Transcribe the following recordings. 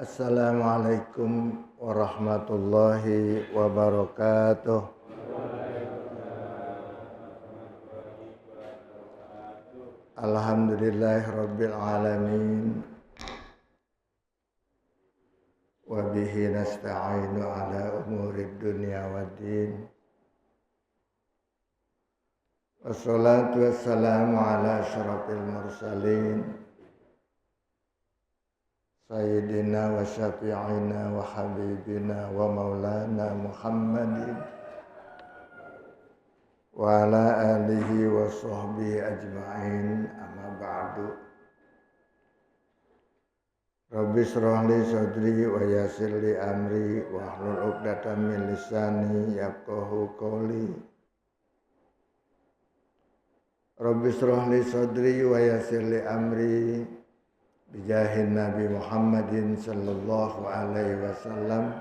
Assalamualaikum warahmatullahi wabarakatuh. Alhamdulillahirabbil alamin. Wa bihi nasta'inu ala umurid dunya waddin. Wassalatu wassalamu ala asyrafil mursalin. Sayyidina wa syafi'ina wa habibina wa maulana Muhammadin wa ala alihi wa sahbihi ajma'in, amma ba'du. Rabbi shrah li sadri wa yassir li amri wa hlul 'uqdatam min lisani yafqahu qawli. Rabbi shrah li sadri wa yassir li amri bijahin Nabi Muhammadin sallallahu alaihi wasallam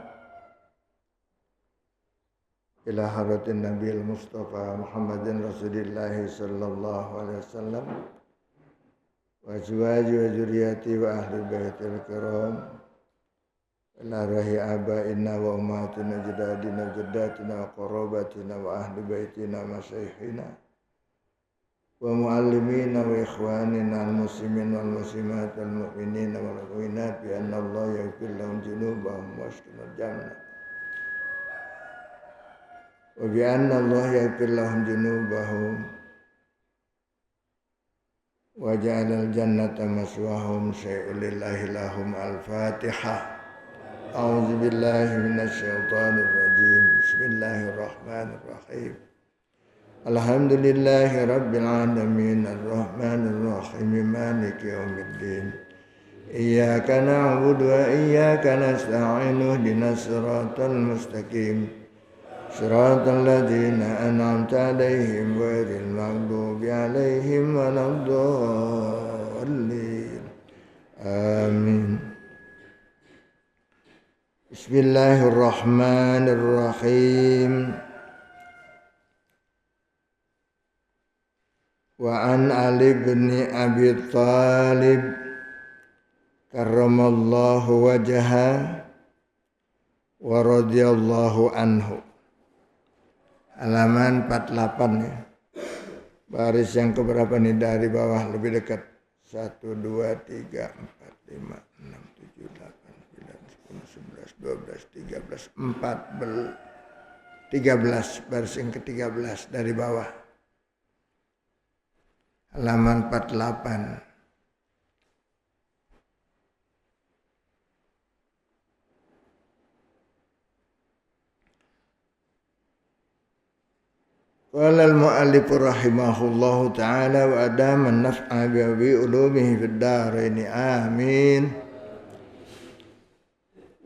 ila haratin Nabil Mustafa Muhammadin Rasulillah sallallahu alaihi wasallam wa azwaji wa zuriyati wa ahli baitil kiram ila rahi abaina wa ummatina jadadina jaddatina wa qarabatina wa ahli baitina masyayikhina wa muallimina wa ikhwanina al-muslimin wal muslimat wal mu'minina wal mu'minat bi anna Allah yaghfir lahum dzunubahum wa yaskinul jannah wa bi anna Allah yaghfir lahum dzunubahum wa ja'alal jannata maswahum syai'ul lillahi lahum. Al-Fatihah. A'udzu billahi minasy syaithanir rajim. Bismillahirrahmanirrahim. Alhamdulillahi rabbil alamin arrahmanir rahim maliki yaumiddin iyyaka na'budu wa iyyaka nasta'in ihdinas siratal mustaqim siratal ladzina an'amta 'alaihim ghairil maghdubi 'alaihim waladdallin amin. Bismillahirrahmanirrahim. Wa an Ali bin Abi Thalib karramallahu wajhahu wa radhiyallahu anhu. Halaman 48 ya. Baris yang keberapa nih dari bawah lebih dekat? 1 2 3 4 5 6 7 8 9 10 11 12 13 14 baris yang ke-13 dari bawah. Halaman 48. Qala al-mu'allif rahimahullahu ta'ala wa adama an-naf'a bi ulumihi fid dharain amin.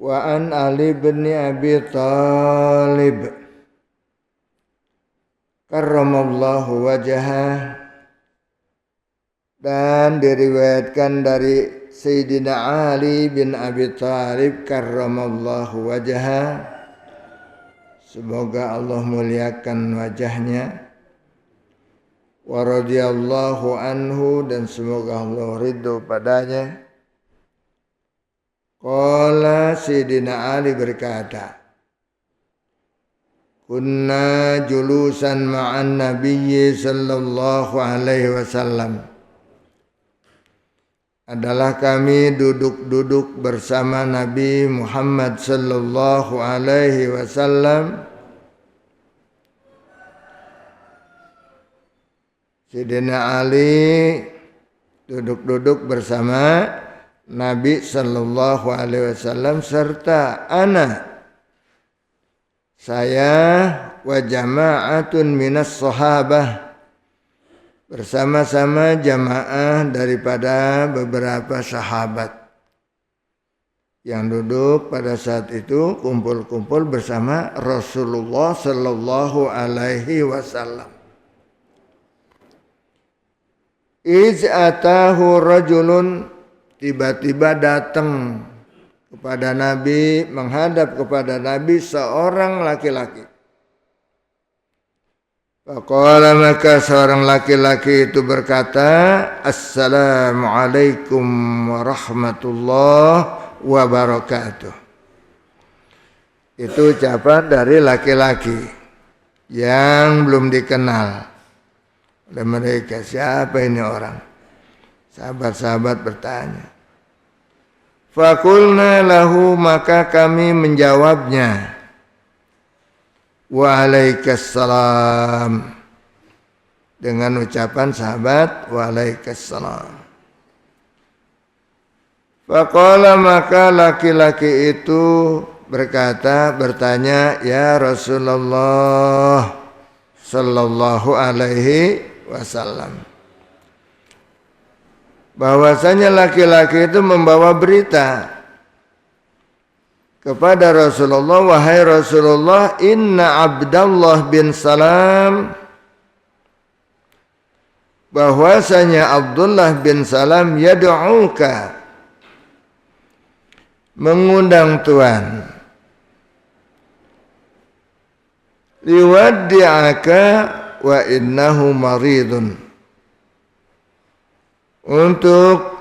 Wa an Ali bin Abi Thalib karramallahu wajhahu, dan diriwayatkan dari Sayyidina Ali bin Abi Thalib karramallahu wajhahu, semoga Allah muliakan wajahnya, wa radhiyallahu anhu, dan semoga Allah ridho padanya. Qala Sayyidina Ali berkata, kunna julusan ma'an nabiyyi sallallahu alaihi wasallam, adalah kami duduk-duduk bersama Nabi Muhammad sallallahu alaihi wasallam. Sayyidina Ali duduk-duduk bersama Nabi sallallahu alaihi wasallam serta saya wa jama'atun minas sahabah, bersama-sama jamaah daripada beberapa sahabat yang duduk pada saat itu kumpul-kumpul bersama Rasulullah sallallahu alaihi wasallam. Iz atahu rajulun, tiba-tiba datang kepada Nabi, menghadap kepada Nabi seorang laki-laki. Faqala, maka seorang laki-laki itu berkata, Assalamualaikum warahmatullahi wabarakatuh. Itu ucapan dari laki-laki yang belum dikenal oleh mereka. Siapa ini orang? Sahabat-sahabat bertanya. Fakulna lahu, maka kami menjawabnya. Waalaikumsalam, dengan ucapan sahabat waalaikumsalam. Faqala, maka laki-laki itu bertanya, ya Rasulullah sallallahu alaihi wasallam. Bahwasanya laki-laki itu membawa berita kepada Rasulullah, wahai Rasulullah, inna Abdullah bin Salam, bahwasanya Abdullah bin Salam yad'uka, mengundang Tuhan, liwaddi'aka wa innahu maridun, untuk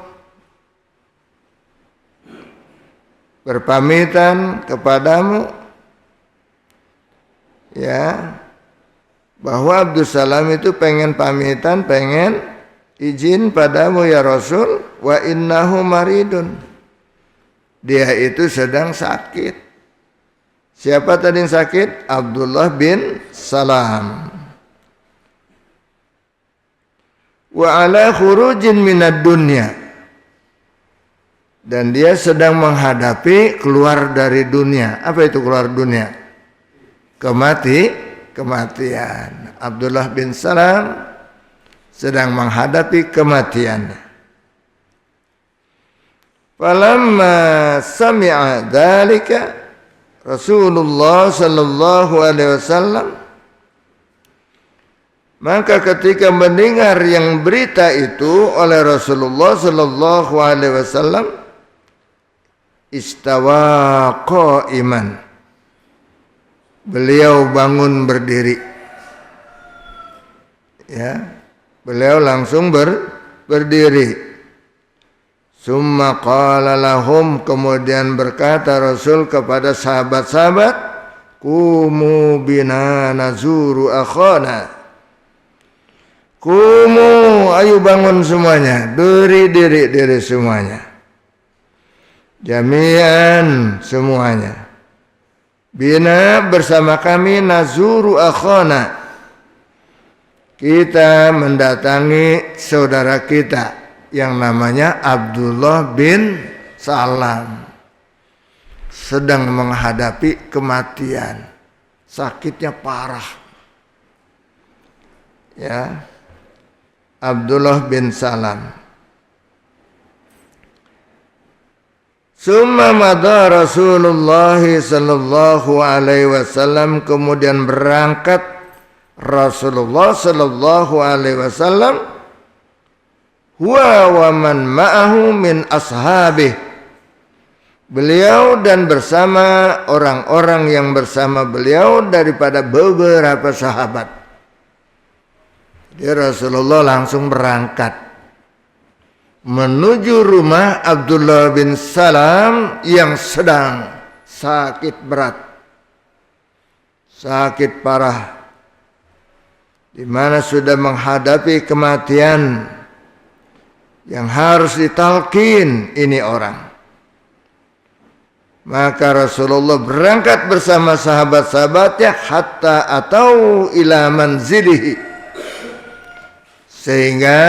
berpamitan kepadamu, ya, bahwa Abdul Salam itu pengen pamitan, pengen izin padamu ya Rasul, wa innahu maridun, dia itu sedang sakit. Siapa tadi yang sakit? Abdullah bin Salam. Wa ala khurujin minad dunya, dan dia sedang menghadapi keluar dari dunia. Apa itu keluar dunia? Kematian. Abdullah bin Salam sedang menghadapi kematian. Falamma sami'a dzalika Rasulullah sallallahu alaihi wasallam, maka ketika mendengar yang berita itu oleh Rasulullah sallallahu alaihi wasallam, istawa qa'iman, beliau bangun berdiri. Ya, beliau langsung berdiri. Summa qala lahum, kemudian berkata Rasul kepada sahabat-sahabat, kumu bina nazuru akhana. Kumu, ayo bangun semuanya, diri semuanya. Jami'an, semuanya. Bina, bersama kami, nazuru akhana, kita mendatangi saudara kita yang namanya Abdullah bin Salam, sedang menghadapi kematian, sakitnya parah. Ya, Abdullah bin Salam. Summa madha Rasulullah sallallahu alaihi wasallam, kemudian berangkat Rasulullah sallallahu alaihi wasallam, huwa wa man ma'ahu min ashabih, beliau dan bersama orang-orang yang bersama beliau daripada beberapa sahabat. Jadi Rasulullah langsung berangkat menuju rumah Abdullah bin Salam yang sedang sakit berat, sakit parah, di mana sudah menghadapi kematian yang harus ditalkin ini orang. Maka Rasulullah berangkat bersama sahabat-sahabatnya hatta atau ila manzilihi, sehingga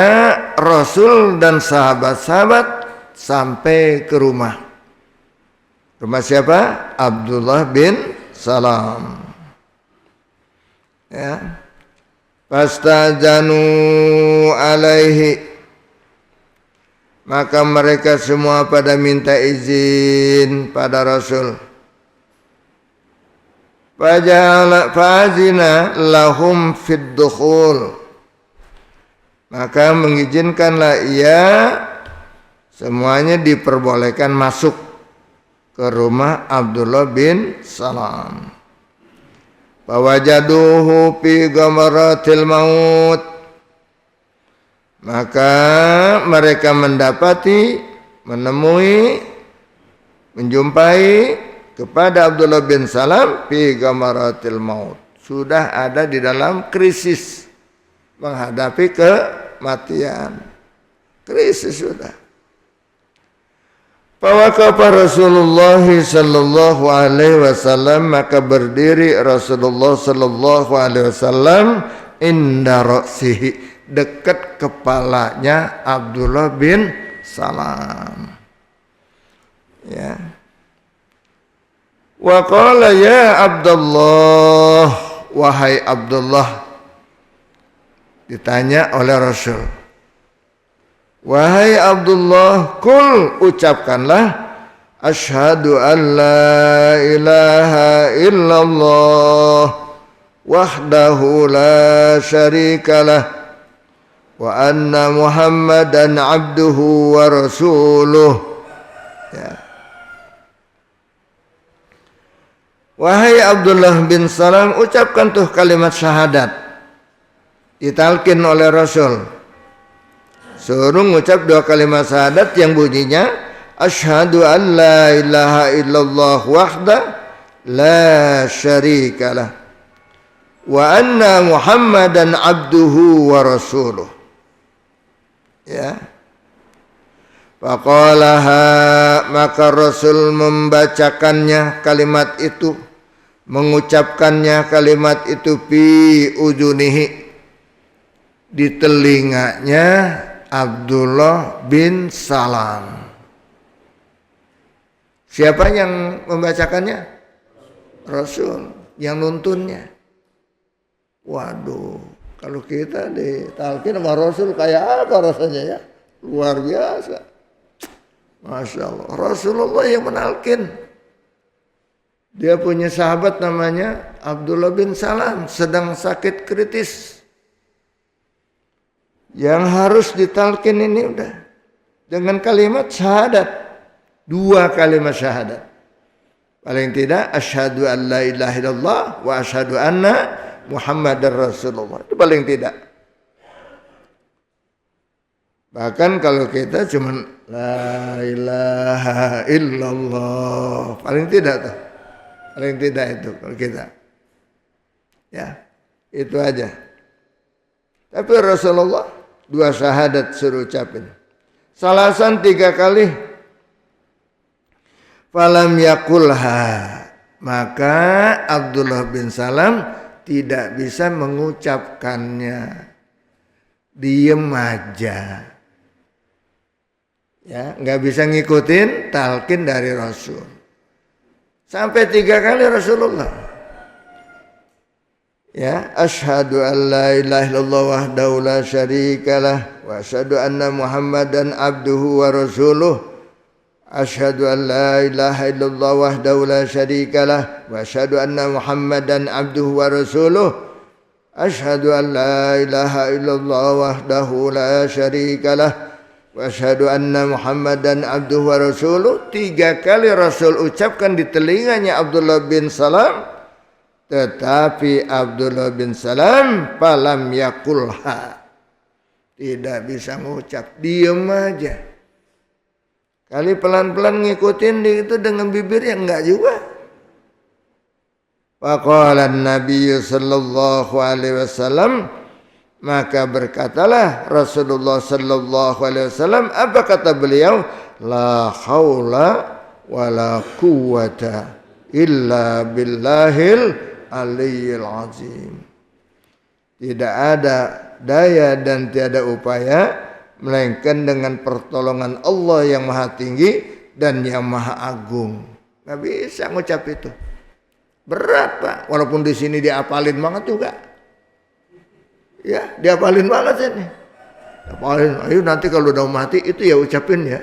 Rasul dan sahabat-sahabat sampai ke rumah. Rumah siapa? Abdullah bin Salam. Ya. Fastajanu alaihi, maka mereka semua pada minta izin pada Rasul. Fa'azina lahum fid dukhul, maka mengizinkanlah ia semuanya diperbolehkan masuk ke rumah Abdullah bin Salam. Fawajaduhu fi ghamaratil maut, maka mereka menemui menjumpai kepada Abdullah bin Salam fi gamaratil maut. Sudah ada di dalam krisis menghadapi kematian. Krisis sudah. Fawaqafa Rasulullah sallallahu alaihi wasallam, maka berdiri Rasulullah sallallahu alaihi wasallam inda ra'sihi, dekat kepalanya Abdullah bin Salam. Ya. Wa qala ya Abdullah, wahai Abdullah. Ditanya oleh Rasul, wahai Abdullah, kul, ucapkanlah, asyhadu an la ilaha illallah wahdahu la syarikalah wa anna Muhammadan abduhu wa rasuluh. Ya. Wahai Abdullah bin Salam, ucapkan tuh kalimat syahadat. Ditalkin oleh Rasul. Suruh ngucap dua kalimat syahadat yang bunyinya asyhadu an la ilaha illallah wahda la syarikalah wa anna Muhammadan abduhu wa rasuluh. Ya. Faqalaha, maka Rasul membacakannya kalimat itu, mengucapkannya kalimat itu fi udunihi, di telinganya Abdullah bin Salam. Siapa yang membacakannya? Rasul yang nuntunnya. Waduh, kalau kita ditalkin sama Rasul kayak apa rasanya ya? Luar biasa. Masya Allah, Rasulullah yang menalkin. Dia punya sahabat namanya Abdullah bin Salam, sedang sakit kritis. Yang harus ditalkin ini udah dengan kalimat syahadat, dua kalimat syahadat. Paling tidak asyhadu an la ilaha illallah wa asyhadu anna Muhammadar Rasulullah. Itu paling tidak. Bahkan kalau kita cuma la ilaha illallah, paling tidak tuh. Paling tidak itu kalau kita. Ya, itu aja. Tapi Rasulullah dua syahadat suruh ucapin. Salasan 3 kali. Falam yakulha, maka Abdullah bin Salam tidak bisa mengucapkannya. Diem aja. Ya, nggak bisa ngikutin talqin dari Rasul. Sampai 3 kali Rasulullah. Ya, asyhadu an la ilaha illallah wahdahu la syarikalah wa asyhadu anna Muhammadan abduhu wa rasuluh. Asyhadu an la ilaha illallah wahdahu la syarikalah wa asyhadu anna Muhammadan abduhu wa rasuluh. Asyhadu an la ilaha illallah wahdahu la syarikalah wa asyhadu anna Muhammadan abduhu wa rasuluh. 3 kali Rasul ucapkan di telinganya Abdullah bin Salam, tetapi Abdullah bin Salam falam yakulha, tidak bisa mengucap, diem aja. Kali pelan-pelan ngikutin itu dengan bibir yang enggak juga. Faqala an-nabiy sallallahu alaihi wasallam, maka berkatalah Rasulullah sallallahu alaihi wasallam, apa kata beliau? La haula wala quwwata illa billahil aliyyil azim. Tidak ada daya dan tiada upaya melainkan dengan pertolongan Allah yang maha tinggi dan yang maha agung. Nggak bisa ngucap itu. Berat Pak, walaupun di sini diapalin banget juga. Ya, diapalin banget ini. Diapalin, ayo nanti kalau udah mati itu ya ucapin ya.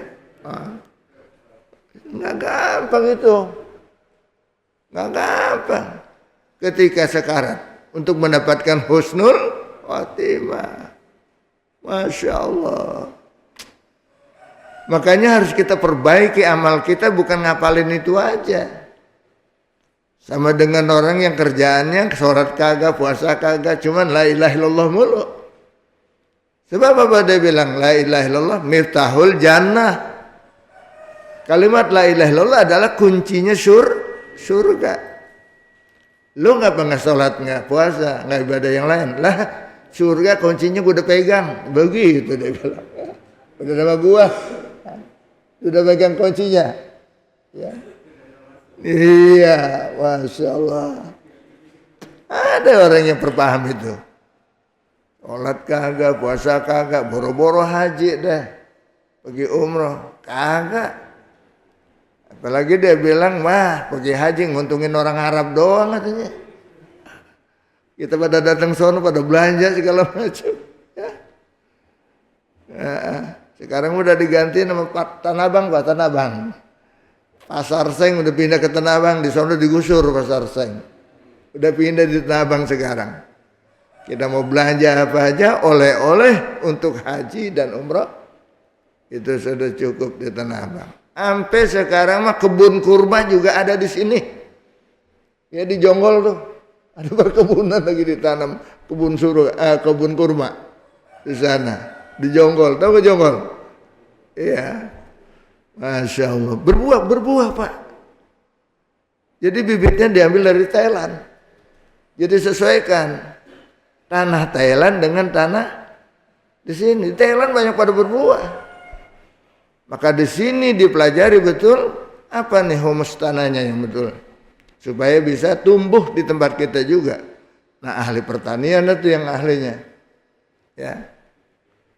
Nggak gampang itu. Nggak gampang. Ketika sekarat untuk mendapatkan husnul khotimah. Masya Allah. Makanya harus kita perbaiki amal kita, bukan ngapalin itu aja. Sama dengan orang yang kerjaannya sholat kagak, puasa kagak, cuman la ilaha illallah mulu. Sebab apa dia bilang la ilaha illallah miftahul jannah. Kalimat la ilaha illallah adalah kuncinya surga. Lu nggak pernah sholat, nggak puasa, nggak ibadah yang lain. Lah surga kuncinya gue udah pegang. Begitu dia bilang. Udah nama gua. Sudah pegang kuncinya. Ya. Iya, Masya Allah. Ada orang yang berpaham itu. Sholat kagak, puasa kagak, boro-boro haji deh. Pergi umroh, kagak. Apalagi dia bilang, wah pergi haji nguntungin orang Arab doang katanya. Kita pada datang sono pada belanja segala macam. Ya. Nah, sekarang udah diganti nama Tanah Abang, Pak Tanah Abang. Pasar Seng udah pindah ke Tanah Abang, di sono digusur Pasar Seng. Udah pindah di Tanah Abang sekarang. Kita mau belanja apa aja, oleh-oleh untuk haji dan umrah itu sudah cukup di Tanah Abang. Sampai sekarang mah kebun kurma juga ada di sini. Ya di Jonggol tuh. Ada perkebunan lagi ditanam kebun kurma di sana. Di Jonggol, tahu ke Jonggol? Iya. Masya Allah. Berbuah Pak. Jadi bibitnya diambil dari Thailand. Jadi sesuaikan tanah Thailand dengan tanah di sini. Di Thailand banyak pada berbuah. Maka di sini dipelajari betul apa nih humus tanahnya yang betul. Supaya bisa tumbuh di tempat kita juga. Nah ahli pertanian itu yang ahlinya. Ya.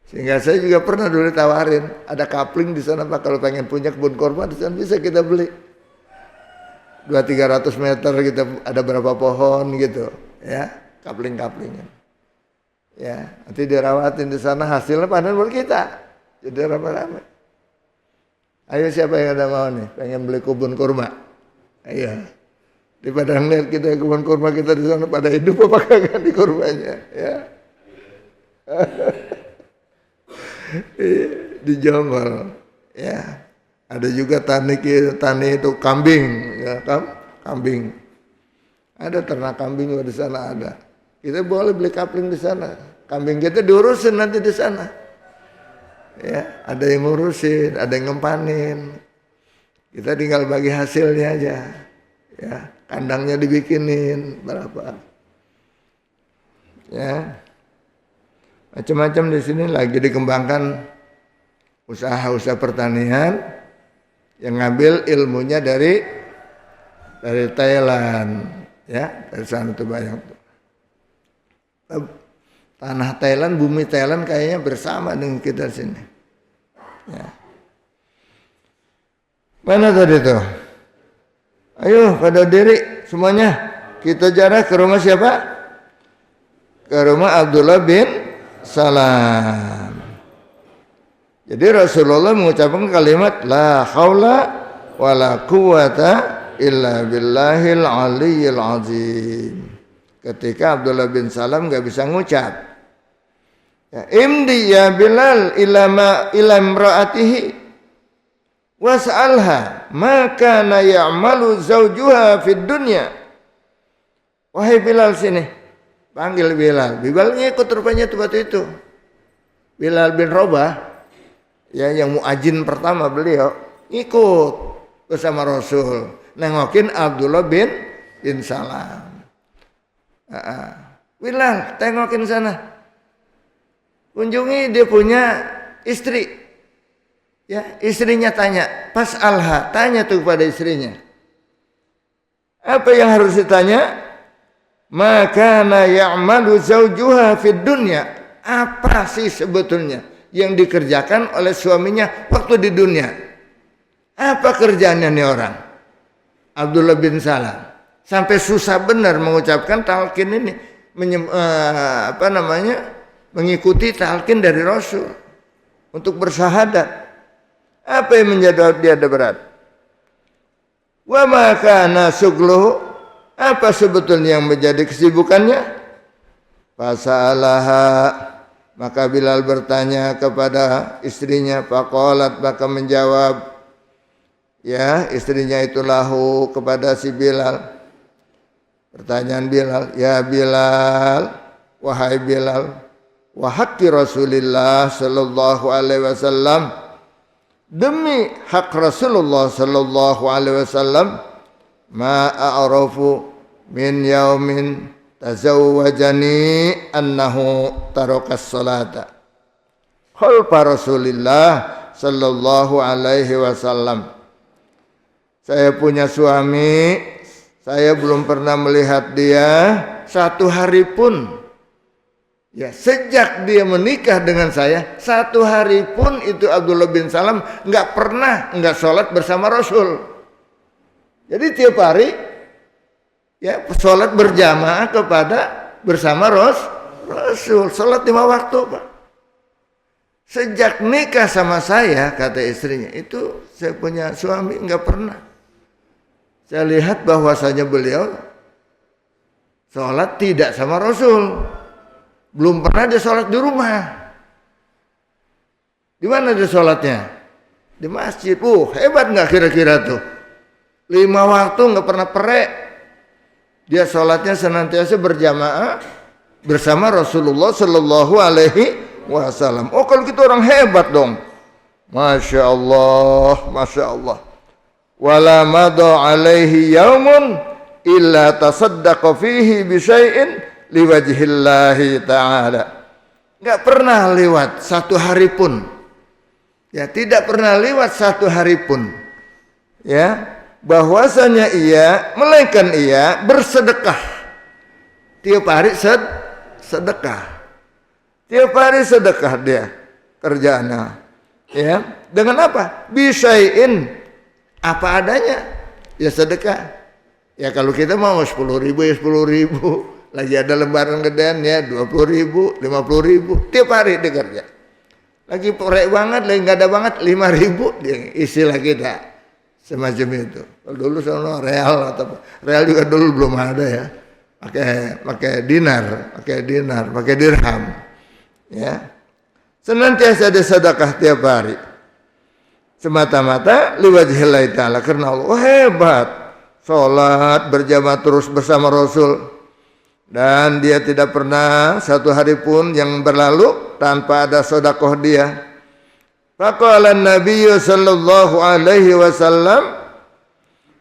Sehingga saya juga pernah dulu tawarin. Ada kapling di sana Pak. Kalau pengen punya kebun kurma di sana bisa kita beli. 200-300 meter kita ada berapa pohon gitu. Ya. Kapling-kaplingnya. Ya. Nanti dirawatin di sana hasilnya panen buat kita. Jadi ramai-ramai. Ayo siapa yang ada mau nih pengen beli kebun kurma? Ayo. Daripada ngeliat kita kebun kurma kita di sana pada hidup apa kagak di kurmanya, ya. Di Jonggol, ya. Ada juga tani itu kambing, ya kambing. Ada ternak kambing juga di sana ada. Kita boleh beli kapling di sana. Kambing kita diurusin nanti di sana. Ya, ada yang ngurusin, ada yang ngempanin. Kita tinggal bagi hasilnya aja. Ya, kandangnya dibikinin berapa. Ya. Macam-macam di sini lagi dikembangkan usaha-usaha pertanian yang ngambil ilmunya dari Thailand, ya, dari sana tuh banyak tuh. Tanah Thailand, bumi Thailand kayaknya bersama dengan kita sini. Ya. Mana tadi tuh? Ayo pada diri semuanya. Kita jarak ke rumah siapa? Ke rumah Abdullah bin Salam. Jadi Rasulullah mengucapkan kalimat la haula wala quwata illa billahil aliyyil azim. Ketika Abdullah bin Salam enggak bisa ngucap. Ya, imdi ya Bilal ila imraatihi was'alha ma kana ya'malu zawjuha fid dunya. Wahai Bilal sini. Panggil Bilal. Bilal ngikut rupanya tuh waktu itu. Bilal bin Rabah ya yang muadzin pertama beliau ikut bersama Rasul nengokin Abdullah bin Salam. Bilal tengokin sana. Kunjungi dia punya istri. Ya, istrinya tanya, pas alha, tanya tuh kepada istrinya. Apa yang harus ditanya? Maka na ya'malu zawjuha fid dunya. Apa sih sebetulnya yang dikerjakan oleh suaminya waktu di dunia? Apa kerjaannya nih orang? Abdullah bin Salam sampai susah benar mengucapkan talqin ini, mengikuti talqin dari Rasul untuk bersyahadat. Apa yang menjadi dia ada berat? Wa ma kana sugluhu, apa sebetulnya yang menjadi kesibukannya? Fasalaha, maka Bilal bertanya kepada istrinya, faqalat, maka menjawab ya istrinya itu lahu kepada si Bilal. Pertanyaan Bilal, ya Bilal, wahai Bilal, wa haqqi Rasulillah sallallahu alaihi wasallam, demi hak Rasulullah sallallahu alaihi wasallam, ma a'rafu min yaumin tazawwajani annahu tarakas salata khalfa Rasulillah sallallahu alaihi wasallam. Saya punya suami, saya belum pernah melihat dia satu hari pun. Ya, sejak dia menikah dengan saya, satu hari pun itu Abdullah bin Salam nggak pernah nggak sholat bersama Rasul. Jadi tiap hari ya sholat berjamaah kepada bersama Rasul, sholat 5 waktu, Pak. Sejak nikah sama saya, kata istrinya, itu saya punya suami nggak pernah. Saya lihat bahwasanya beliau sholat tidak sama Rasul. Belum pernah dia sholat di rumah. Di mana dia sholatnya? Di masjid. Hebat nggak kira-kira tuh? 5 waktu nggak pernah perek. Dia sholatnya senantiasa berjamaah bersama Rasulullah Sallallahu Alaihi Wasallam. Oh, kalau kita orang hebat dong. Masya Allah, Masya Allah. Wala madha alaihi yaumun illa tasaddaqa fihi bisyai'in liwajhillahi ta'ala. Enggak pernah lewat satu hari pun. Ya, tidak pernah lewat satu hari pun. Ya, bahwasanya ia, melainkan ia bersedekah. Tiap hari sedekah. Tiap hari sedekah dia kerjaannya. Ya, dengan apa? Bisyai'in, apa adanya. Ya sedekah. Ya kalau kita mau 10.000 ya 10.000. Lagi ada lembaran gedean ya 20.000, 50.000 tiap hari dia kerja. Lagi porek banget, lagi nggak ada banget 5.000 dia isi lagi dah. Semacam itu. Kalau dulu sono real atau real juga dulu belum ada ya. Pakai dinar, pakai dirham. Ya. Senantiasa ada sedekah tiap hari. Semata-mata liwajhillahi ta'ala, karena Allah. Oh, hebat. Salat berjamaah terus bersama Rasul. Dan dia tidak pernah satu hari pun yang berlalu tanpa ada sedekah dia. Faqala an-nabiy sallallahu alaihi wasallam,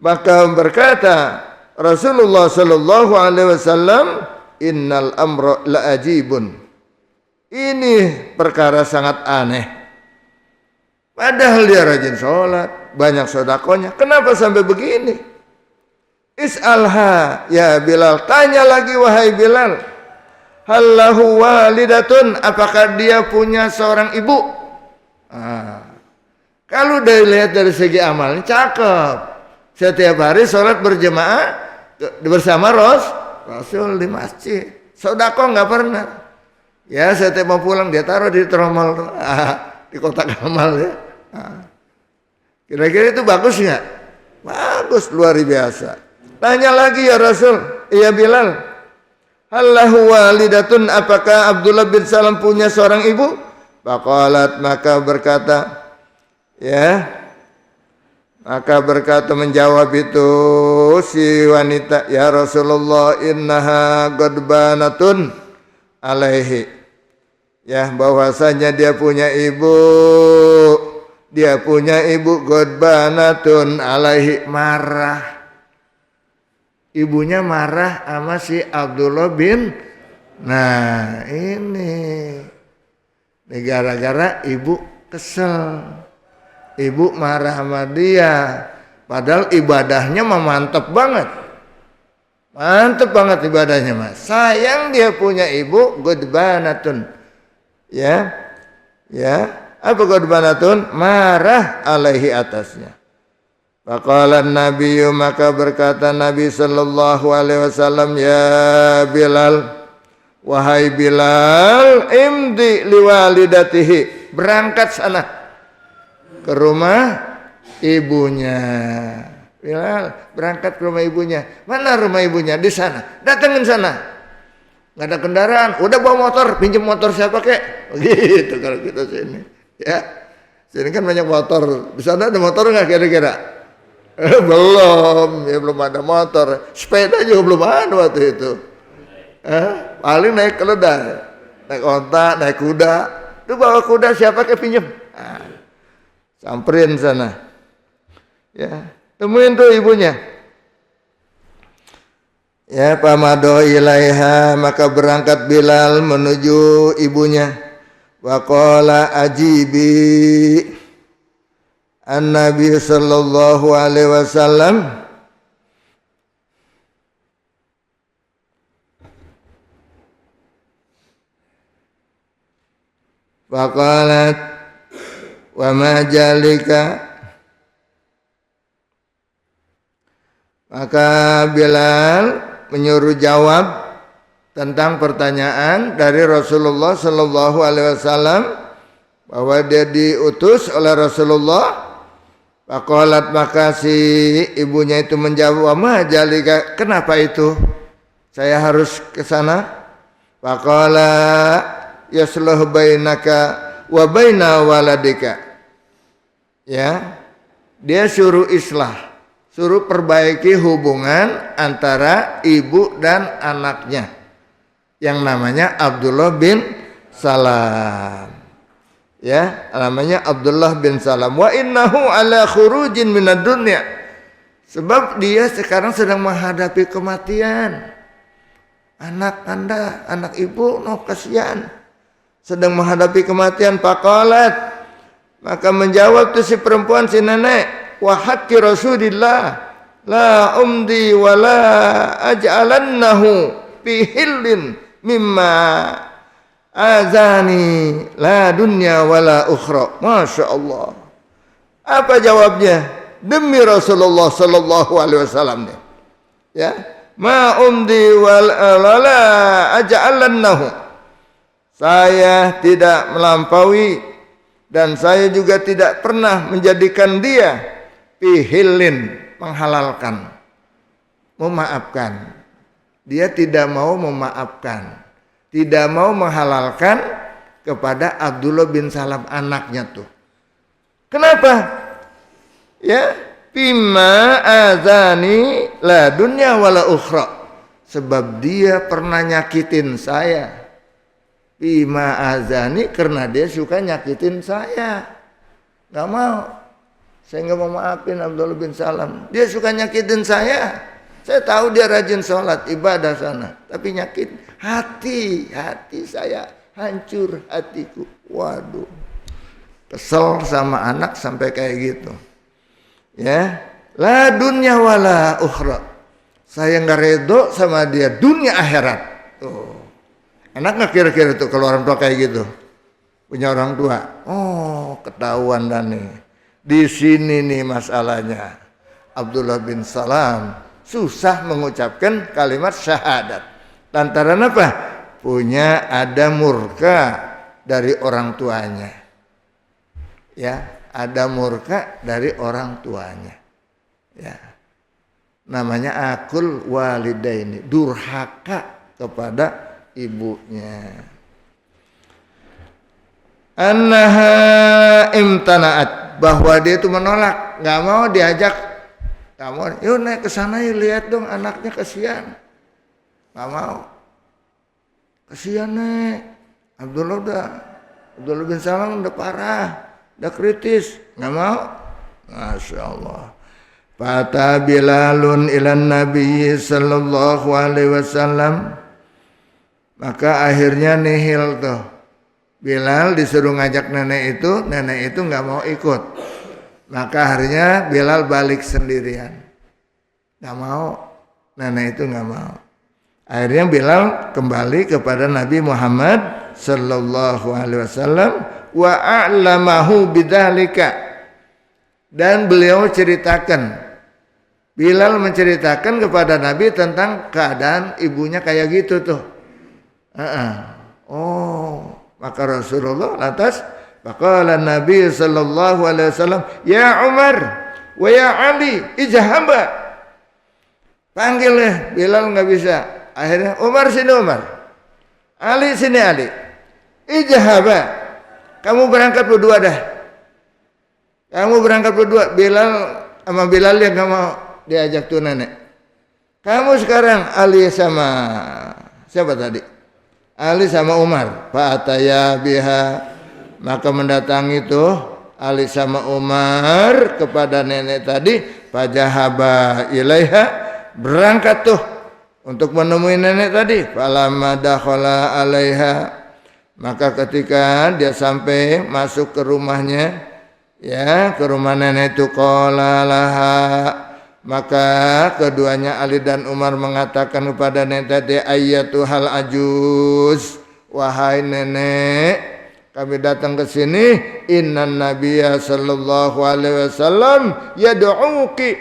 maka berkata Rasulullah sallallahu alaihi wasallam, innal amra laajibun. Ini perkara sangat aneh. Padahal dia rajin sholat, banyak sedekahnya. Kenapa sampai begini? Is'alha ya Bilal, tanya lagi wahai Bilal, hallahu walidatun, apakah dia punya seorang ibu? Kalau dilihat dari segi amalnya cakep, setiap hari sholat berjemaah bersama Rasul di masjid, sedekah nggak pernah. Ya setiap mau pulang dia taruh di tromol di kotak amal ya. Kira-kira itu bagus nggak? Bagus, luar biasa. Tanya lagi ya Rasul, ya Bilal, hallahu walidatun, apakah Abdullah bin Salam punya seorang ibu? Faqalat, maka berkata, menjawab itu si wanita, ya Rasulullah, innaha ghadbanatun alaihi. Ya, bahwasanya dia punya ibu ghadbanatun alaihi, marah. Ibunya marah sama si Abdullah bin. Nah ini gara-gara ibu kesel. Ibu marah sama dia. Padahal ibadahnya mah mantep banget. Mantep banget ibadahnya mah. Sayang dia punya ibu ghadbanatun. Ya. Apa ghadbanatun? Marah alaihi atasnya. Faqala an-nabiyyu, maka berkata Nabi sallallahu alaihi wasallam, ya Bilal, wahai Bilal, imdi liwalidatihi, berangkat sana ke rumah ibunya. Bilal, berangkat ke rumah ibunya. Mana rumah ibunya? Di sana. Datengin sana. Nggak ada kendaraan, udah bawa motor, pinjam motor siapa kek? Gitu kalau kita sini. Ya, sini kan banyak motor. Di sana ada motor nggak kira-kira? Belum ada motor. Sepeda juga belum ada waktu itu. Paling naik keledai, naik onta, naik kuda. Itu bawa kuda siapa ke pinjam? Samperin sana. Ya, temuin tuh ibunya. Ya, pamado ilaiha, maka berangkat Bilal menuju ibunya. Wa qala ajibi an-nabi sallallahu alaihi wasallam. Wa qalat wa ma jalika, maka Bilal menyuruh jawab tentang pertanyaan dari Rasulullah sallallahu alaihi wasallam bahwa dia diutus oleh Rasulullah. Faqalat, maka si ibunya itu menjawab, "Wa ma jalika, kenapa itu saya harus ke sana?" Faqala yasluh bainaka wa baina waladika. Ya, dia suruh islah, suruh perbaiki hubungan antara ibu dan anaknya yang namanya Abdullah bin Salam. Ya, namanya Abdullah bin Salam. Wa innahu ala khurujin minad dunya. Sebab dia sekarang sedang menghadapi kematian. Anak Anda, anak ibu, kasihan. Sedang menghadapi kematian. Faqalat, maka menjawab tuh si perempuan, si nenek, wa haqqi Rasulillah la umdi wa la aj'alannahu fi hillin mimma azani la dunya wala ukhra. Masya Allah. Apa jawabnya? Demi Rasulullah sallallahu alaihi wasallam. Ya, ma umdi wal la aj'alannahu, saya tidak melampaui dan saya juga tidak pernah menjadikan dia pihilin, menghalalkan, memaafkan. Dia tidak mau memaafkan, tidak mau menghalalkan kepada Abdullah bin Salam, anaknya tuh. Kenapa? Ya, bima azani la dunya wala ukhra, sebab dia pernah nyakitin saya. Bima azani, karena dia suka nyakitin saya. Gak mau, saya gak mau maafin Abdullah bin Salam. Dia suka nyakitin saya. Saya tahu dia rajin sholat, ibadah sana, tapi nyakit hati saya, hancur hatiku. Waduh, kesel sama anak sampai kayak gitu. Ya, la dunya wala ukhra, saya nggak redo sama dia dunia akhirat. Tuh, enak nggak kira-kira tuh kalau orang tua kayak gitu, punya orang tua? Oh, ketahuan dah nih. Di sini nih masalahnya. Abdullah bin Salam susah mengucapkan kalimat syahadat. Lantaran apa? Punya ada murka dari orang tuanya. Ya, ada murka dari orang tuanya. Ya, namanya akul walidaini, durhaka kepada ibunya. Annaha imtana'at, bahwa dia itu menolak, nggak mau diajak. Nggak mau, yuk naik ke sana, yuk lihat dong anaknya, kasihan. Nggak mau, kasihan nek. Abdullah bin Salam udah parah, udah kritis, nggak mau. Masya Allah. Fata Bilalun ilan Nabi sallallahu alaihi wasallam, maka akhirnya nihil tuh. Bilal disuruh ngajak nenek itu nggak mau ikut. Maka akhirnya Bilal balik sendirian. Nggak mau, nenek itu nggak mau. Akhirnya Bilal kembali kepada Nabi Muhammad sallallahu alaihi wasallam wa a'lamahu bidzalika, dan beliau ceritakan, Bilal menceritakan kepada Nabi tentang keadaan ibunya kayak gitu tuh. Oh, maka Rasulullah lantas faqala Nabi sallallahu alaihi wasallam, ya Umar wa ya Ali ijhaba. Panggil ya, Bilal nggak bisa. Akhirnya Umar sini Umar, Ali sini Ali. Ijhaba, kamu berangkat berdua dah. Kamu berangkat berdua. Bilal yang nggak mau diajak tuh nenek. Kamu sekarang Ali sama siapa tadi? Ali sama Umar. Fa'ataya biha, maka mendatangi tuh Ali sama Umar kepada nenek tadi, fajahaba ilaiha, berangkat tuh untuk menemui nenek tadi. Falamma dakhala alaiha, maka ketika dia sampai masuk ke rumahnya, ya, ke rumah nenek itu, qala laha, maka keduanya Ali dan Umar mengatakan kepada nenek tadi, ayyatuhal ajuz, wahai nenek, kami datang ke sini, innan nabiyya sallallahu alaihi wasallam yad'uki,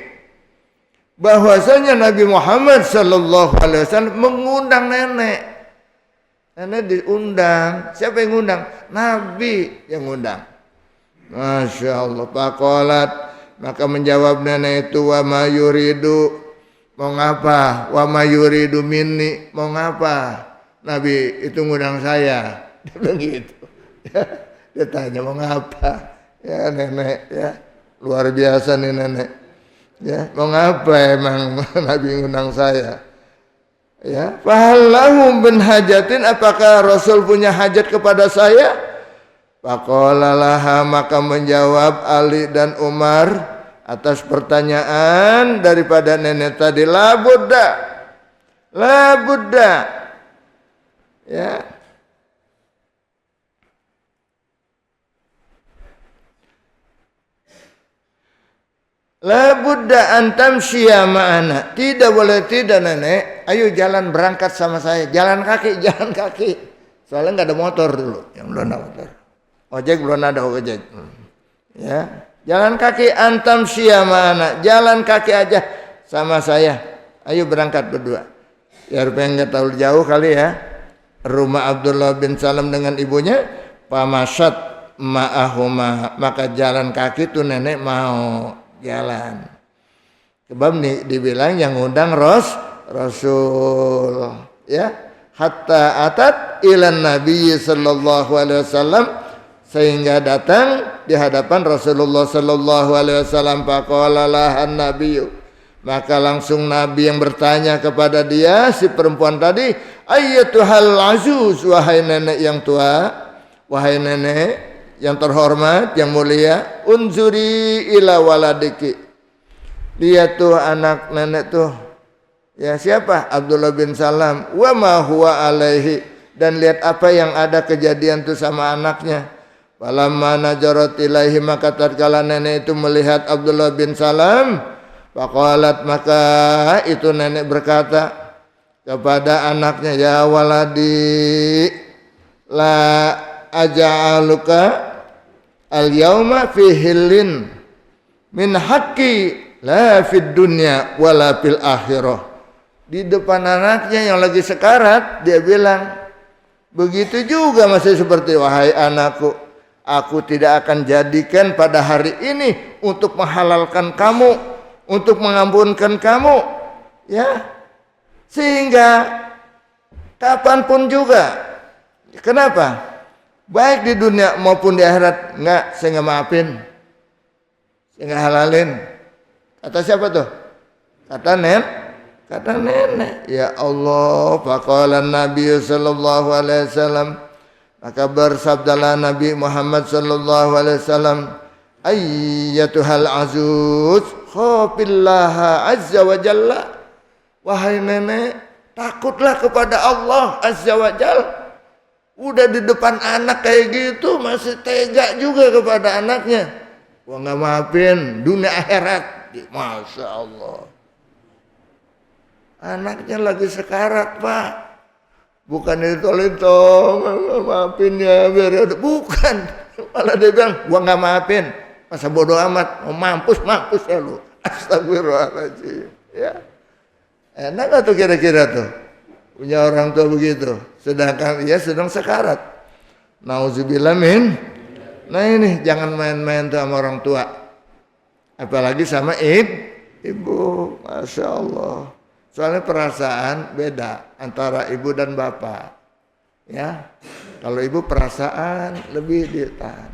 bahwasanya Nabi Muhammad sallallahu alaihi wasallam mengundang nenek. Nenek diundang. Siapa yang ngundang? Nabi yang ngundang. Masya Allah. Faqalat, maka menjawab nenek itu, wa ma yuridu, mau ngapa? Wa ma yuridu minni, mau ngapa? Nabi itu ngundang saya. Dia bilang gitu. Dia tanya mau ngapa? Ya nenek, ya luar biasa nih nenek. Ya mau ngapa emang Nabi ngundang saya? Ya, fahallahu bin hajatin, apakah Rasul punya hajat kepada saya? Faqala laha, maka menjawab Ali dan Umar atas pertanyaan daripada nenek tadi, la budda, la budda. Ya. La budda an tamshiya ma'ana. Tidak boleh tidak nenek, ayo jalan berangkat sama saya. Jalan kaki, jalan kaki. Soalnya enggak ada motor dulu, yang belum ada motor. Ojek belum ada ojek. Ya, jalan kaki an tamshiya ma'ana. Jalan kaki aja sama saya. Ayo berangkat berdua. Ya rupanya enggak terlalu jauh kali ya. Rumah Abdullah bin Salam dengan ibunya, pamasat ma'ahuma, maka jalan kaki tuh nenek mau jalan. Sebab nih dibilang yang ngundang Rasul, ya, hatta atat ilan Nabi sallallahu alaihi wasallam, sehingga datang di hadapan Rasulullah sallallahu alaihi wasallam. Faqala lahan nabiyyu, maka langsung Nabi yang bertanya kepada dia, si perempuan tadi, ayyatuhal azuz, wahai nenek yang tua, wahai nenek yang terhormat, yang mulia, unzuri ila waladiki, lihat tuh anak nenek tuh, ya siapa? Abdullah bin Salam. Wa ma huwa alaihi, dan lihat apa yang ada kejadian tuh sama anaknya. Falamma najarat ilaihi, maka tatkala nenek itu melihat Abdullah bin Salam, faqalat, maka itu nenek berkata kepada anaknya, ya waladi, la aja'aluka al-yawma fi hillin min haqqi la fid dunya wala fil akhirah. Di depan anaknya yang lagi sekarat, dia bilang, begitu juga masih seperti, wahai anakku, aku tidak akan jadikan pada hari ini untuk menghalalkan kamu, untuk mengampunkan kamu, ya, sehingga kapanpun juga. Kenapa? Baik di dunia maupun di akhirat, enggak, saya enggak maafin, saya enggak halalin. Kata siapa tuh? Kata nenek. Ya Allah, faqala Nabi sallallahu alaihi wasallam, maka bersabdalah Nabi Muhammad sallallahu alaihi wasallam, ayyatuhal azuz, khafillaha azza wa jalla, wahai nenek, takutlah kepada Allah azza wa jalla. Udah di depan anak kayak gitu masih tega juga kepada anaknya. Gua nggak maafin dunia akhirat. Masya Allah. Anaknya lagi sekarat, Pak. Bukan itu maafin ya biar ada. Bukan. Malah dia bilang, gua nggak maafin. Masa bodoh amat. Mau mampus ya lu. Astagfirullahaladzim. Ya. Enak gak tuh kira-kira tuh? Punya orang tua begitu, sedangkan dia sedang sekarat. Nauzubillah min. Nah ini jangan main-main tuh sama orang tua, apalagi sama ibu. Masya Allah. Soalnya perasaan beda antara ibu dan bapak. Ya, kalau ibu perasaan lebih ditahan.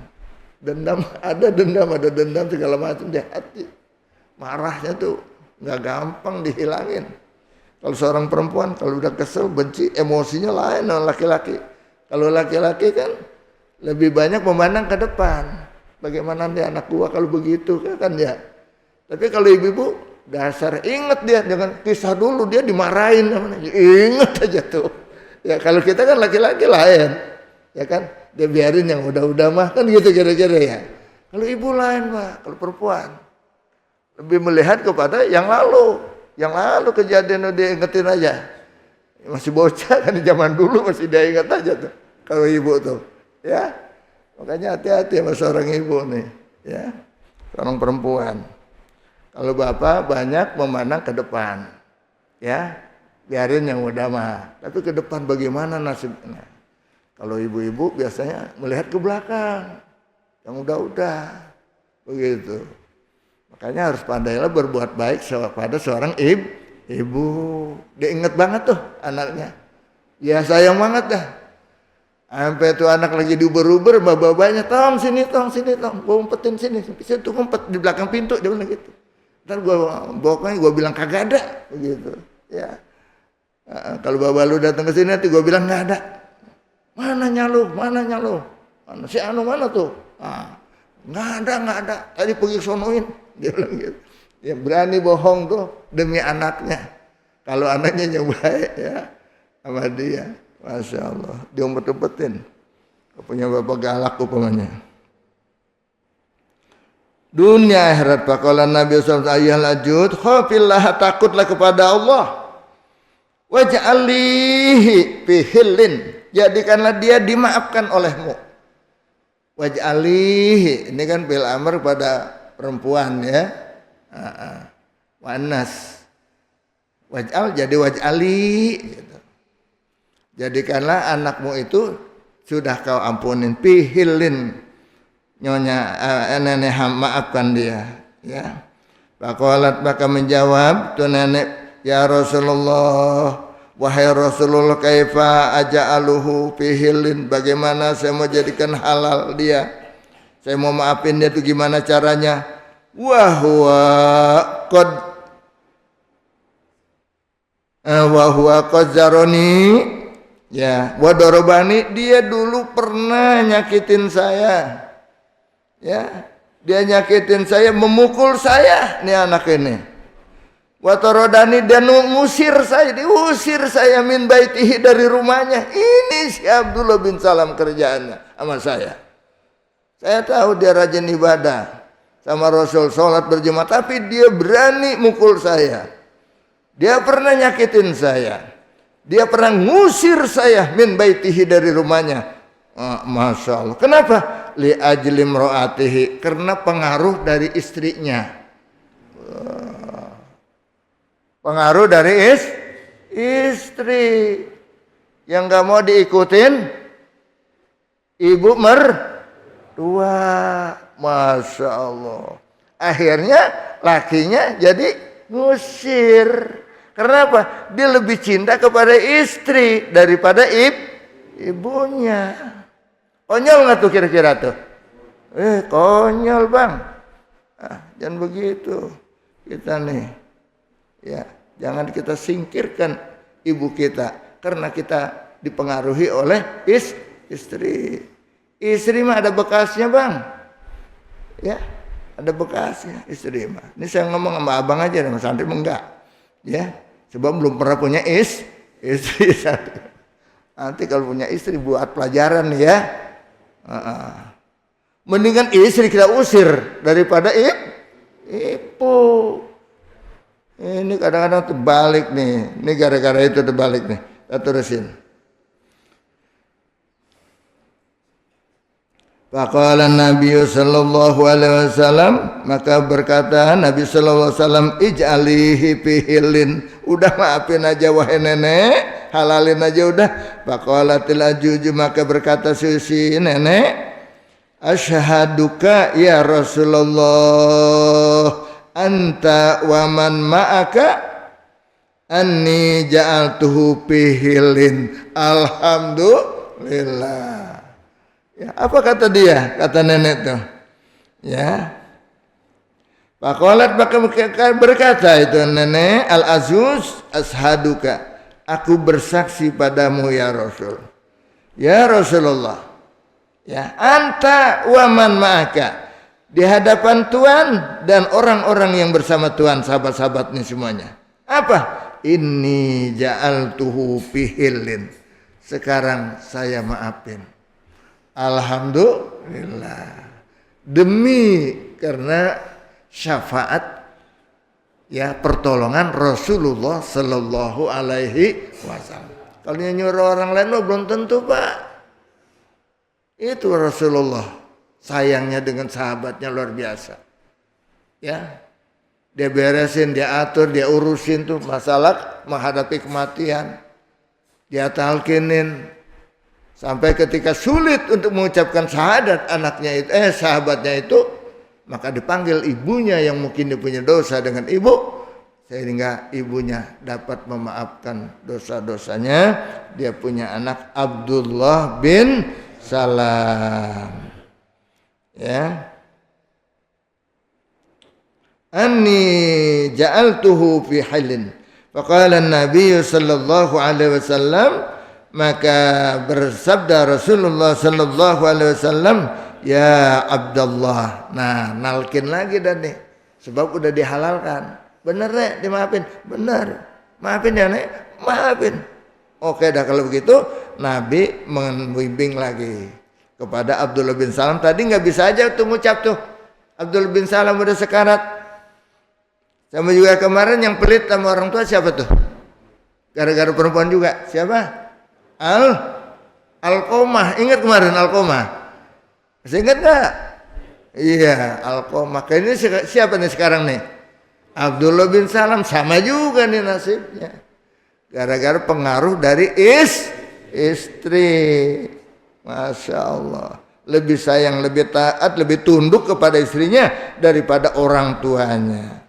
Ada dendam segala macam di hati. Marahnya tuh nggak gampang dihilangin. Kalau seorang perempuan kalau udah kesel, benci, emosinya lain dengan laki-laki. Kalau laki-laki kan lebih banyak memandang ke depan. bagaimana dia anak gua kalau begitu kan ya. Tapi kalau ibu-ibu dasar inget dia dengan kisah dulu dia dimarahin namanya. Inget aja tuh. Ya kalau kita kan laki-laki lain. Ya kan? Dia biarin yang udah-udah mah kan gitu kira-kira ya. Kalau ibu lain Pak, kalau perempuan lebih melihat kepada yang lalu. Yang lalu kejadian dia ingetin aja. Masih bocah kan di zaman dulu masih dia ingat aja tuh. Kalau ibu tuh, ya. Makanya hati-hati sama seorang ibu nih, ya. Seorang perempuan. Kalau bapak banyak memandang ke depan, ya, biarin yang udah mah. Tapi ke depan bagaimana nasibnya? Kalau ibu-ibu biasanya melihat ke belakang, yang udah-udah, begitu. Makanya harus pandailah berbuat baik kepada seorang ibu. Dia inget banget tuh anaknya, ya sayang banget dah. Sampai tuh anak lagi diuber-uber, babanya, tong sini, gua umpetin sini, situ ngumpet di belakang pintu, dia bilang gitu. Ntar gue bilang kagak ada, begitu. Ya. Kalau baba lu datang ke sini nanti gue bilang nggak ada. Mananya lu? Mana si Anu mana tuh? Nggak ada. Tadi pergi sonoin, dia bilang gitu. Ya berani bohong tuh demi anaknya. Kalau anaknya yang baik ya sama dia, masya Allah, dia umpet-umpetin. Punya bapak galak upamanya. Dunia akhirat pakolan Nabi SAW ayah lanjut khafillah takutlah kepada Allah waj'alihi bihillin jadikanlah dia dimaafkan olehmu waj'alihi ini kan bil amr pada perempuan ya wanas waj'al jadi waj'ali gitu. Jadikanlah anakmu itu sudah kau ampunin bihillin nyonya nenek maafkan dia ya. Faqalat maka menjawab tuh nenek ya Rasulullah wahai Rasulullah kaifa aja'aluhu fihilin bagaimana saya mau jadikan halal dia saya mau maafin dia tuh gimana caranya wa huwa qad zaroni ya wa darabani dia dulu pernah nyakitin saya. Ya, dia nyakitin saya, memukul saya, nih anak ini. Watarodani dan diusir saya min baitihi dari rumahnya. Ini si Abdullah bin Salam kerjaannya sama saya. Saya tahu dia rajin ibadah sama Rasul, sholat berjemaah, tapi dia berani mukul saya. Dia pernah nyakitin saya. Dia pernah ngusir saya min baitihi dari rumahnya. Masya Allah. Kenapa? Li ajli imraatihi karena pengaruh dari istrinya. Pengaruh dari istri yang nggak mau diikutin ibu mertua. Masya Allah. Akhirnya lakinya jadi ngusir. Kenapa? Dia lebih cinta kepada istri daripada ibunya. Konyol nggak tuh kira-kira tuh? Konyol bang. Jangan begitu. Kita nih, ya jangan kita singkirkan ibu kita karena kita dipengaruhi oleh istri. Istri mah ada bekasnya bang. Ya, ada bekasnya istri mah. Ini saya ngomong sama abang aja, sama santri enggak. Ya, sebab belum pernah punya istri satu. Nanti kalau punya istri buat pelajaran ya. Mendingan istri kita usir daripada ibu. Ini kadang-kadang terbalik nih. Ini gara-gara itu terbalik nih. Kita terusin. Faqala Nabi sallallahu alaihi wasallam, maka berkata Nabi sallallahu alaihi wasallam, ij'alihi fihilin. Udah maafin aja wahai nenek, halalin aja udah. Faqalatil ajuju, maka berkata si nenek, asyhaduka ya Rasulullah anta wa man ma'aka anni ja'altuhu fihilin. Alhamdulillah. Ya, apa kata dia? Kata nenek tuh. Ya. Faqalat maka berkata itu nenek al-azuz ashaduka. Aku bersaksi padamu ya Rasul. Ya Rasulullah. Ya, anta wa man ma'aka. di hadapan Tuhan dan orang-orang yang bersama Tuhan, sahabat-sahabatnya semuanya. Apa? Inni ja'altuhu fihillin. Sekarang saya maafin. Alhamdulillah. Demi karena syafaat ya pertolongan Rasulullah sallallahu alaihi wasallam. Kalau nyuruh orang lain belum tentu, Pak. Itu Rasulullah sayangnya dengan sahabatnya luar biasa. Ya. Dia beresin, dia atur, dia urusin tuh masalah menghadapi kematian. Dia talkinin sampai ketika sulit untuk mengucapkan syahadat sahabatnya itu, maka dipanggil ibunya yang mungkin dia punya dosa dengan ibu, sehingga ibunya dapat memaafkan dosa-dosanya. Dia punya anak Abdullah bin Salam. Ya. Anni ja'altuhu fi halin. Faqala an-nabiy sallallahu alaihi wasallam, maka bersabda Rasulullah sallallahu alaihi wasallam, ya Abdullah. Nah, nalkin lagi dah nih. Sebab udah dihalalkan. Bener Nek, dimaafin. Bener. Maafin ya Nek, maafin. Oke dah kalau begitu, Nabi membimbing lagi kepada Abdullah bin Salam. Tadi nggak bisa aja tuh ngucap tuh. Abdullah bin Salam udah sekarat. Sama juga kemarin yang pelit sama orang tua siapa tuh? Gara-gara perempuan juga. Siapa? Alqomah. Ingat kemarin Alqomah? Masih ingat nggak? Iya, Alqomah. Ini siapa nih sekarang nih? Abdullah bin Salam. Sama juga nih nasibnya. Gara-gara pengaruh dari istri. Masya Allah. Lebih sayang, lebih taat, lebih tunduk kepada istrinya daripada orang tuanya.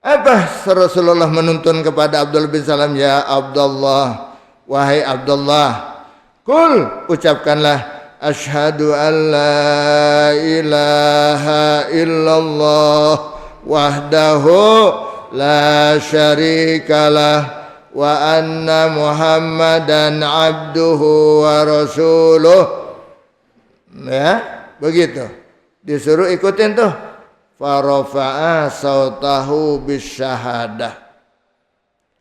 Apa Rasulullah menuntun kepada Abdullah bin Salam? Ya Abdullah, wahai Abdullah, kul, ucapkanlah, asyhadu an la ilaha illallah wahdahu la syarikalah wa anna Muhammadan abduhu wa rasuluh. Ya, begitu. Disuruh ikutin tuh. Farafa'a sautahu bisyahadah.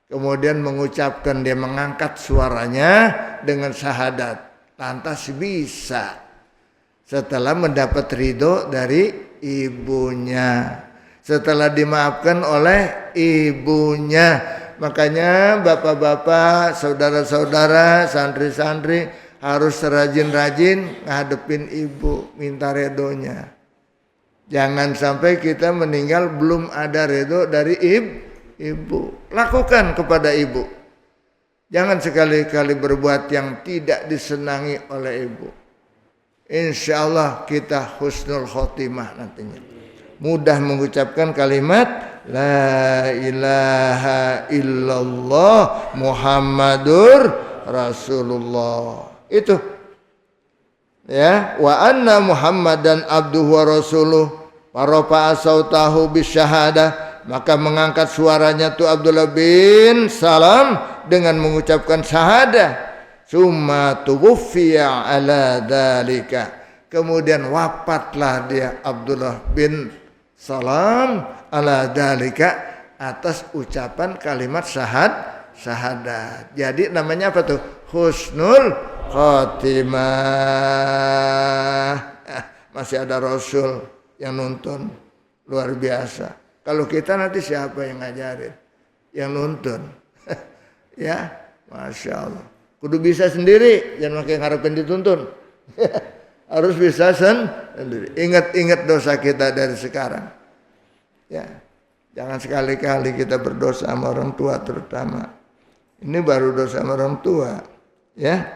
Kemudian mengucapkan, dia mengangkat suaranya dengan syahadat. Lantas bisa. Setelah mendapat ridho dari ibunya. Setelah dimaafkan oleh ibunya. Makanya bapak-bapak, saudara-saudara, santri-santri harus rajin-rajin ngadepin ibu, minta ridhonya. Jangan sampai kita meninggal belum ada ridho dari ibu. Lakukan kepada ibu. Jangan sekali-kali berbuat yang tidak disenangi oleh ibu. Insya Allah kita husnul khotimah nantinya. Mudah mengucapkan kalimat La ilaha illallah Muhammadur Rasulullah. Itu. Ya, wa anna Muhammadan abduhu wa rasuluh. Parafa'a sautahu bisyahadah, maka mengangkat suaranya tu Abdullah bin Salam dengan mengucapkan syahadah. Summa tuwfiya ala dalika. Kemudian wafatlah dia Abdullah bin Salam ala dalika atas ucapan kalimat syahadat. Jadi namanya apa tuh? Husnul khotimah. Masih ada Rasul yang nonton, luar biasa. Kalau kita nanti siapa yang ngajarin? Yang nonton. Ya, Masya Allah. Kudu bisa sendiri, jangan makin ngarepin dituntun. Harus bisa sendiri. Ingat-ingat dosa kita dari sekarang. Ya, jangan sekali-kali kita berdosa sama orang tua terutama. Ini baru dosa sama orang tua. Ya.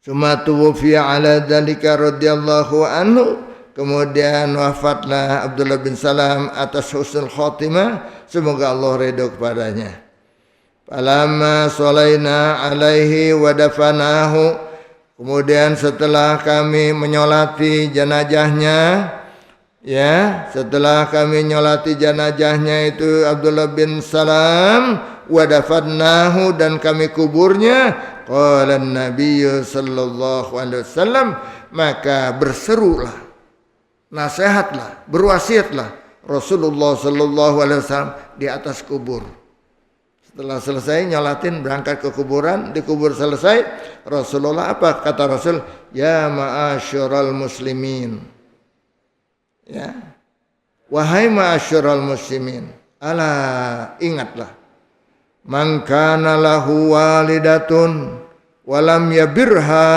Summa tuwfiya ala dzalika radhiyallahu anhu. Kemudian wafatlah Abdullah bin Salam atas husnul khotimah. Semoga Allah ridho kepadanya. Falamma shalaina alaihi wa dafanahu. Kemudian setelah kami menyolati jenazahnya, ya, setelah kami menyolati jenazahnya itu Abdullah bin Salam, wa dafannahu, dan kami kuburnya, qala an-nabiy sallallahu alaihi wasallam, maka berserulah nasihatlah, berwasiatlah Rasulullah sallallahu alaihi wasallam di atas kubur. Setelah selesai nyolatin berangkat ke kuburan, di kubur selesai, Rasulullah apa kata Rasul? Ya ma'asyiral muslimin. Ya. Wahai ma'asyiral muslimin, ala ingatlah. Man kana lahu walidatun walam yabirha,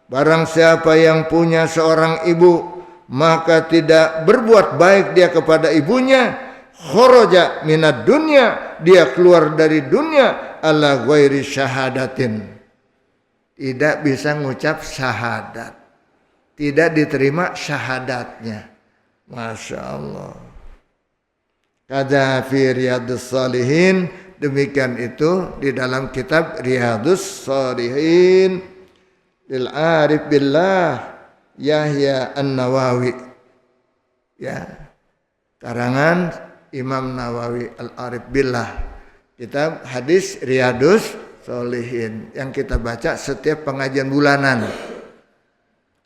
barang siapa yang punya seorang ibu maka tidak berbuat baik dia kepada ibunya, kharaja minad dunya, dia keluar dari dunia ala ghairi syahadatin, tidak bisa ngucap syahadat, tidak diterima syahadatnya. Masya Allah. Kada fi Riyadhus Shalihin, demikian itu di dalam kitab Riyadhus Shalihin lil Arif Billah Yahya An-Nawawi, ya, karangan Imam Nawawi Al-Arif Billah, kitab hadis Riyadhus Shalihin yang kita baca setiap pengajian bulanan.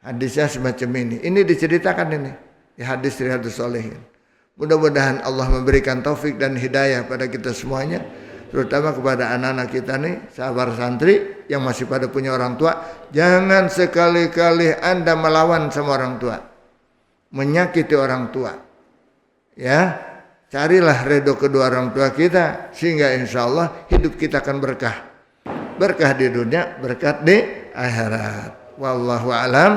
Hadisnya semacam ini. Ini diceritakan ini di hadis Riyadhus Shalihin. Mudah-mudahan Allah memberikan taufik dan hidayah pada kita semuanya, terutama kepada anak-anak kita nih, sahabat santri yang masih pada punya orang tua. Jangan sekali-kali Anda melawan sama orang tua, menyakiti orang tua. Ya, carilah ridho kedua orang tua kita, sehingga insya Allah hidup kita akan berkah. Berkah di dunia, berkah di akhirat. Wallahu a'lam.